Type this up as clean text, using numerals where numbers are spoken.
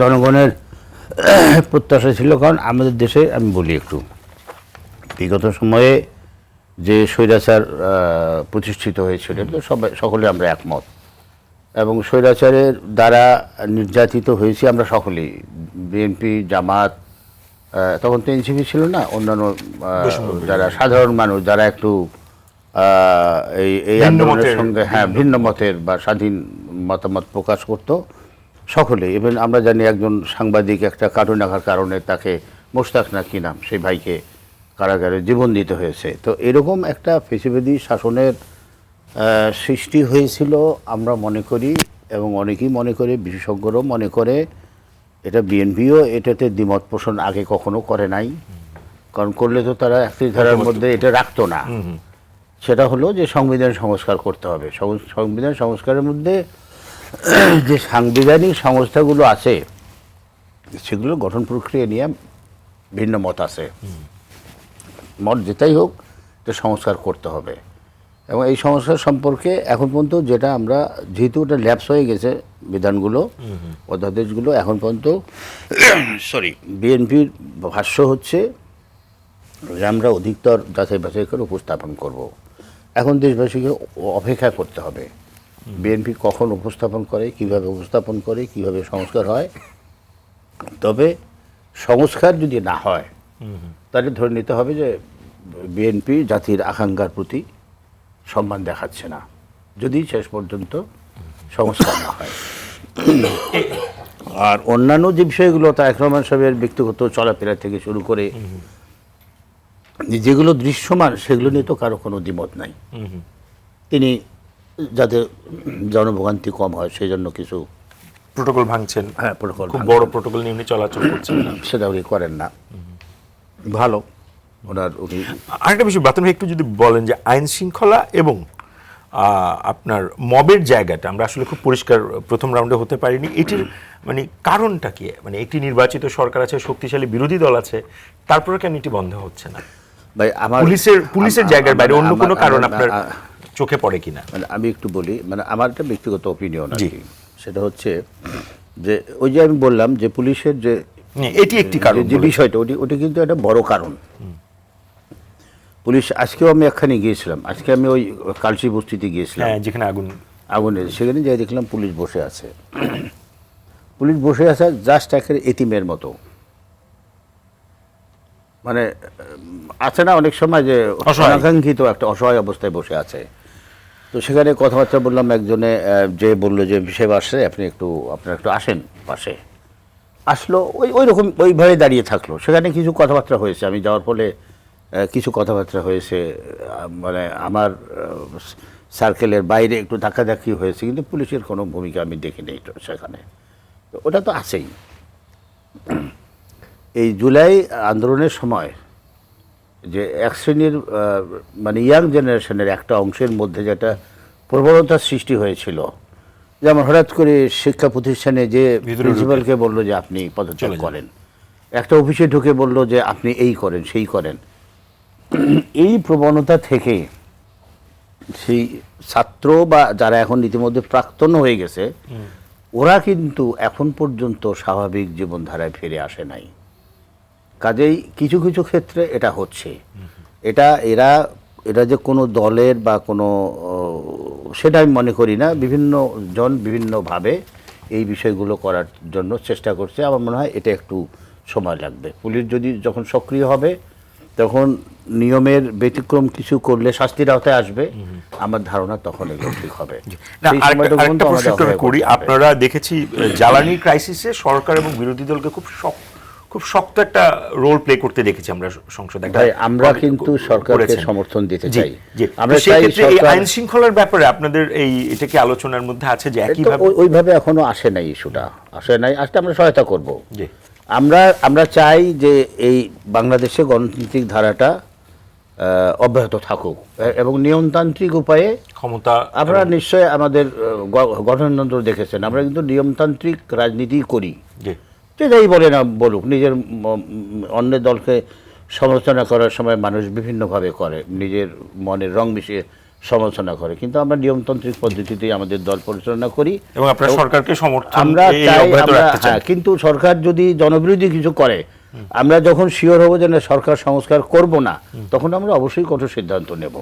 জনগণের প্রত্যাশা ছিল, কারণ আমাদের দেশে আমি বলি একটু বিগত সময়ে যে স্বৈরাচার প্রতিষ্ঠিত হয়েছিল তো সকলে আমরা একমত, এবং স্বৈরাচারের দ্বারা নির্যাতিত হয়েছি আমরা সকলেই। বিএনপি, জামাত, তখন তো এনসিপি ছিল না, অন্যান্য যারা সাধারণ মানুষ যারা একটু এই আন্দোলনের সঙ্গে ভিন্ন মতের বা স্বাধীন মতামত প্রকাশ করত, সকলে। ইভেন আমরা জানি একজন সাংবাদিক একটা কার্টুন আঁকার কারণে তাকে মোশতাক না কি নাম, সেই ভাইকে কারাগারে জীবন দিতে হয়েছে। তো এরকম একটা ফেসিবাদী শাসনের সৃষ্টি হয়েছিল আমরা মনে করি, এবং অনেকেই মনে করে, বিশেষজ্ঞরাও মনে করে। এটা বিএনপিও এটাতে দ্বিমত পোষণ আগে কখনো করে নাই, কারণ করলে তো তারা একত্রিশ ধারার মধ্যে এটা রাখতো না। সেটা হলো যে সংবিধান সংস্কার করতে হবে। সংবিধান সংস্কারের মধ্যে যে সাংবিধানিক সংস্থাগুলো আছে সেগুলো গঠন প্রক্রিয়া নিয়ে ভিন্ন মত আছে। মত যেটাই হোক, এটা সংস্কার করতে হবে। এবং এই সংস্কার সম্পর্কে এখন পর্যন্ত যেটা আমরা, যেহেতু ওটা ল্যাপস হয়ে গেছে বিধানগুলো, অধ্যাদেশগুলো, এখন পর্যন্ত বিএনপির ভাষ্য হচ্ছে যে আমরা অধিকতর যাচাই বাছাই করে উপস্থাপন করব। এখন দেশবাসীকে অপেক্ষা করতে হবে বিএনপি কখন উপস্থাপন করে, কিভাবে উপস্থাপন করে, কিভাবে সংস্কার হয়। তবে সংস্কার যদি না হয় তাহলে ধরে নিতে হবে যে বিএনপি জাতির আকাঙ্ক্ষার প্রতি সম্মান দেখাচ্ছে না, যদি শেষ পর্যন্ত সংস্কার না হয়। আর অন্যান্য যে বিষয়গুলো, তারেক রহমান সাহেবের ব্যক্তিগত চলাফেরা থেকে শুরু করে যেগুলো দৃশ্যমান, সেগুলো নিয়ে তো কারো কোনো দ্বিমত নাই। তিনি যাতে জনভোগান্তি কম হয় সেই জন্য কিছু প্রোটোকল ভাঙছেন। প্রোটোকল, খুব বড় প্রোটোকল নিয়ে উনি চলাচল করছেন না, সেটা উনি করেন না। ভালো ওনার। আরেকটা বিষয় বাতন ভাই একটু যদি বলেন যে আইন শৃঙ্খলা এবং আপনার মবের জায়গাটা আমরা আসলে খুব পরিষ্কার প্রথম রাউন্ডে হতে পারিনি, এটির মানে কারণটা কি? মানে একটি নির্বাচিত সরকার আছে, শক্তিশালী বিরোধী দল আছে, তারপরে কেন এটি বন্ধ হচ্ছে না? ভাই আমার পুলিশের জায়গার বাইরে অন্য কোনো কারণ আপনার চোখে পড়ে কিনা? মানে আমি একটু বলি, মানে আমার একটা ব্যক্তিগত ওপিনিয়ন আর কি। সেটা হচ্ছে যে ওই যে আমি বললাম যে পুলিশের যে এটি একটি কারণ, যে বিষয়টা ওটি কিন্তু একটা বড় কারণ। পুলিশ, আজকেও আমি একখানে গিয়েছিলাম, আজকে আমি ওই কালচি বস্তিতে গিয়েছিলাম, যেখানে আগুনের, সেখানে যাই দেখলাম পুলিশ বসে আছে। পুলিশ বসে আছে জাস্ট একের এতিমের মতো। মানে আছে না অনেক সময় যে অনাকাঙ্ক্ষিত একটা অসহায় অবস্থায় বসে আছে। তো সেখানে কথাবার্তা বললাম, একজনে যে বললো যে বিষয় আসছে, আপনারা একটু আসেন পাশে। আসলো, ওই রকম ওইভাবে দাঁড়িয়ে থাকলো। সেখানে কিছু কথাবার্তা হয়েছে, আমি যাওয়ার ফলে কিছু কথাবার্তা হয়েছে, মানে আমার সার্কেলের বাইরে একটু ধাক্কাধাক্কি হয়েছে, কিন্তু পুলিশের কোনো ভূমিকা আমি দেখিনি সেখানে। ওটা তো আছেই। এই জুলাই আন্দোলনের সময় যে এক শ্রেণীর মানে ইয়াং জেনারেশনের একটা অংশের মধ্যে যেটা প্রবণতার সৃষ্টি হয়েছিল, যেমন হঠাৎ করে শিক্ষা প্রতিষ্ঠানে যে প্রিন্সিপালকে বললো যে আপনি পদত্যাগ করেন, একটা অফিসে ঢুকে বললো যে আপনি এই করেন সেই করেন। এই প্রবণতা থেকে সেই ছাত্র বা যারা এখন ইতিমধ্যে প্রাক্তন হয়ে গেছে, ওরা কিন্তু এখন পর্যন্ত স্বাভাবিক জীবনধারায় ফিরে আসে নাই। কাজেই কিছু কিছু ক্ষেত্রে এটা হচ্ছে। এরা যে কোনো দলের বা কোনো, সেটা আমি মনে করি না। বিভিন্ন জন বিভিন্নভাবে এই বিষয়গুলো করার জন্য চেষ্টা করছে। আমার মনে হয় এটা একটু সময় লাগবে। পুলিশ যখন সক্রিয় হবে, তখন নিয়মের ব্যতিক্রম কিছু করলে শাস্তির আওতায় আসবে। আমার ধারণা তখন এগুলো ঠিক হবে। আপনারা দেখেছি জ্বালানি ক্রাইসিসে সরকার এবং বিরোধী দলকে খুব শক্ত একটা রোল প্লে করতে দেখেছি আমরা সংসদে। আমরা কিন্তু সরকারকে সমর্থন দিতে চাই। আমরা এই আইন শৃঙ্খলার ব্যাপারে আপনাদের এটা কি আলোচনার মধ্যে আছে যে একইভাবে? ওইভাবে এখনো আসে নাই, ইস্যুটা আসে নাই। আসলে আমরা সহায়তা করব। আমরা চাই যে এই বাংলাদেশে গণতান্ত্রিক ধারাটা অব্যাহত থাকুক এবং নিয়মতান্ত্রিক উপায়ে ক্ষমতা। আপনারা নিশ্চয়ই আমাদের গঠনতন্ত্র দেখেছেন, আমরা কিন্তু নিয়মতান্ত্রিক রাজনীতি করি। যাই বলে না বলুক, নিজের অন্য দলকে সমালোচনা করার সময় মানুষ বিভিন্নভাবে করে, নিজের মনের রং মিশিয়ে সমালোচনা করে, কিন্তু আমরা নিয়মতান্ত্রিক পদ্ধতিতেই আমাদের দল পরিচালনা করি এবং আপনার সরকারকে সমর্থন আমরা এই চাই। অব্যাহত আমরা রাখতে চান। হ্যাঁ, কিন্তু সরকার যদি জনবিরোধী কিছু করে, আমরা যখন শিওর হব যে না সরকার সংস্কার করব না, তখন আমরা অবশ্যই কঠোর সিদ্ধান্ত নেব।